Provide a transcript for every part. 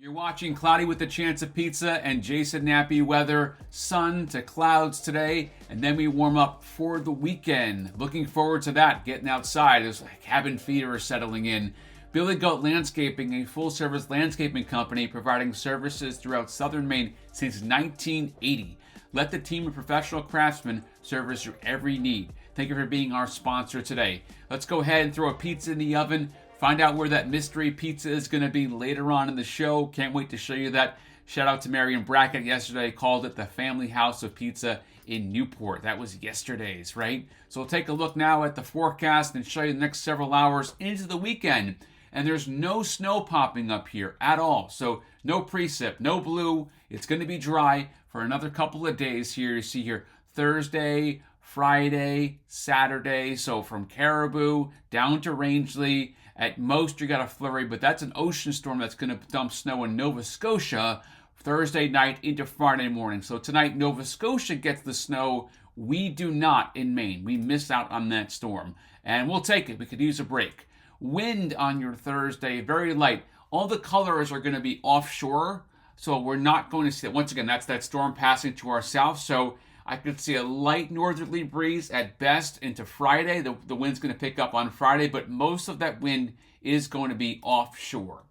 You're watching Cloudy with a Chance of Pizza and Jason Nappy weather, sun to clouds today, and then we warm up for the weekend. Looking forward to that, getting outside as cabin fever is settling in. Billy Goat Landscaping, a full-service landscaping company providing services throughout southern Maine since 1980. Let the team of professional craftsmen service your every need. Thank you for being our sponsor today. Let's go ahead and throw a pizza in the oven. Find out where that mystery pizza is going to be later on in the show. Can't wait to show you that. Shout out to Marion Brackett yesterday. Called it the Family House of Pizza in Newport. That was yesterday's, right? So we'll take a look now at the forecast and show you the next several hours into the weekend. And there's no snow popping up here at all. So no precip, no blue. It's going to be dry for another couple of days here. You see here Thursday, Friday, Saturday. So from Caribou down to Rangeley. At most, you got a flurry, but that's an ocean storm that's going to dump snow in Nova Scotia Thursday night into Friday morning. So tonight, Nova Scotia gets the snow. We do not in Maine. We miss out on that storm. And we'll take it. We could use a break. Wind on your Thursday, very light. All the colors are going to be offshore. So we're not going to see it. Once again, that's that storm passing to our south. So I could see a light northerly breeze at best into Friday. The wind's going to pick up on Friday, but most of that wind is going to be offshore.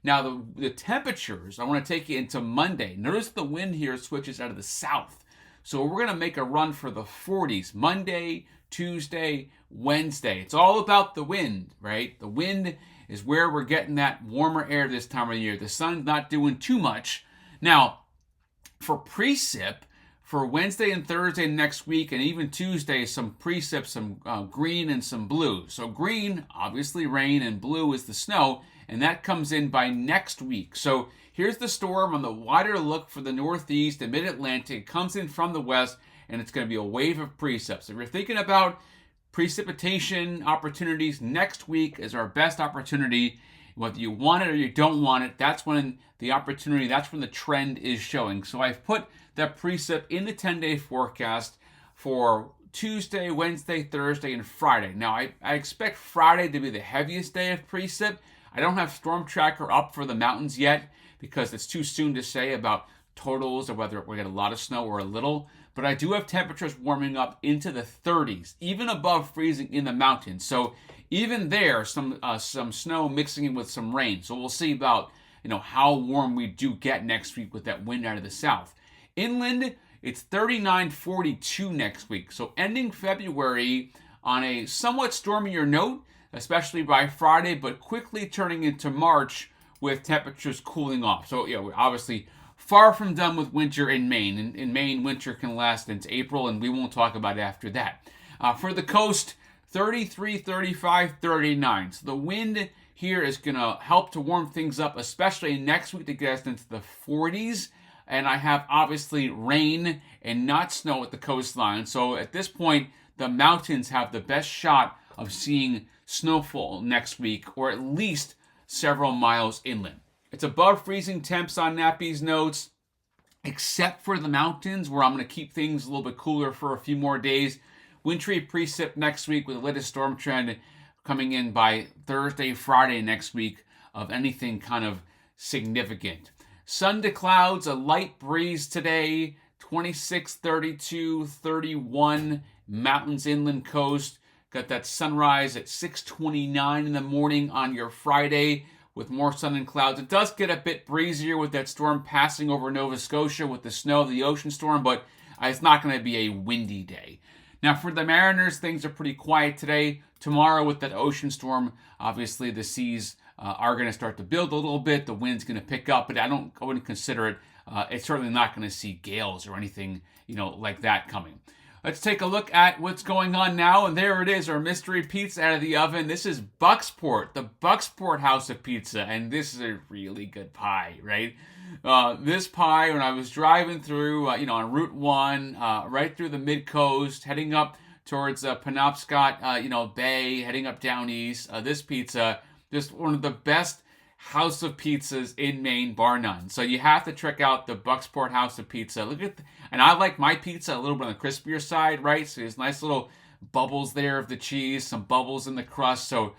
Now, the temperatures, I want to take you into Monday. Notice the wind here switches out of the south. So we're going to make a run for the 40s. Monday, Tuesday, Wednesday. It's all about the wind, right? The wind is where we're getting that warmer air this time of year. The sun's not doing too much. Now, for precip, for Wednesday and Thursday next week, and even Tuesday, some precip, some green and some blue. So green, obviously rain, and blue is the snow, and that comes in by next week. So here's the storm on the wider look for the Northeast and Mid-Atlantic. It comes in from the west, and it's going to be a wave of precip. So if you're thinking about precipitation opportunities, next week is our best opportunity. Whether you want it or you don't want it, that's when the opportunity, that's when the trend is showing. So I've put that precip in the 10-day forecast for Tuesday, Wednesday, Thursday, and Friday. Now, I expect Friday to be the heaviest day of precip. I don't have Storm Tracker up for the mountains yet because it's too soon to say about totals or whether we get a lot of snow or a little. But I do have temperatures warming up into the 30s, even above freezing in the mountains. So even there, some snow mixing in with some rain. So we'll see about how warm we do get next week with that wind out of the south. Inland, it's 39-42 next week. So ending February on a somewhat stormier note, especially by Friday, but quickly turning into March with temperatures cooling off. So we're obviously far from done with winter in Maine. In Maine, winter can last into April, and we won't talk about it after that. For the coast, 33, 35, 39. So the wind here is going to help to warm things up, especially next week to get us into the 40s. And I have obviously rain and not snow at the coastline. So at this point, the mountains have the best shot of seeing snowfall next week, or at least several miles inland. It's above freezing temps on Nappy's notes, except for the mountains where I'm going to keep things a little bit cooler for a few more days. Wintry precip next week with the latest storm trend coming in by Thursday, Friday next week of anything kind of significant. Sun to clouds, a light breeze today, 26, 32, 31, mountains, inland coast. Got that sunrise at 6:29 in the morning on your Friday with more sun and clouds. It does get a bit breezier with that storm passing over Nova Scotia with the snow of the ocean storm, but it's not going to be a windy day. Now for the Mariners, things are pretty quiet today. Tomorrow with that ocean storm, obviously the seas are going to start to build a little bit. The wind's going to pick up, but I wouldn't consider it. It's certainly not going to see gales or anything, like that coming. Let's take a look at what's going on now, and there it is, our mystery pizza out of the oven. This is Bucksport, the Bucksport House of Pizza, and this is a really good pie, right? This pie, when I was driving through, on Route 1, right through the mid-coast, heading up towards Penobscot, Bay, heading up down east, this pizza, just one of the best house of pizzas in Maine, bar none. So you have to check out the Bucksport House of Pizza. And I like my pizza a little bit on the crispier side, right? So there's nice little bubbles there of the cheese, some bubbles in the crust. So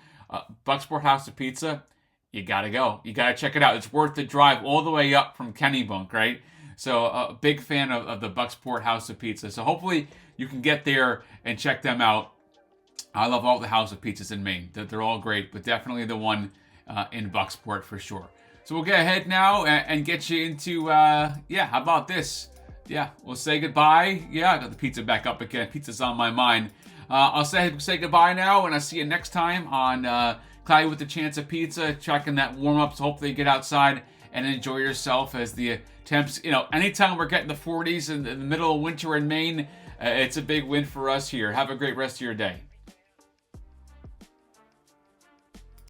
Bucksport House of Pizza, you gotta go. You gotta check it out. It's worth the drive all the way up from Kennebunk, right? So a big fan of the Bucksport House of Pizza. So hopefully you can get there and check them out. I love all the House of Pizzas in Maine. They're all great, but definitely the one in Bucksport for sure. So we'll get ahead now and get you into, yeah, how about this? Yeah, we'll say goodbye. Yeah, I got the pizza back up again. Pizza's on my mind. I'll say goodbye now, and I'll see you next time on Cloudy with a Chance of Pizza, checking that warm-up. So hopefully you get outside and enjoy yourself as the temps, anytime we're getting the 40s in the middle of winter in Maine, it's a big win for us here. Have a great rest of your day.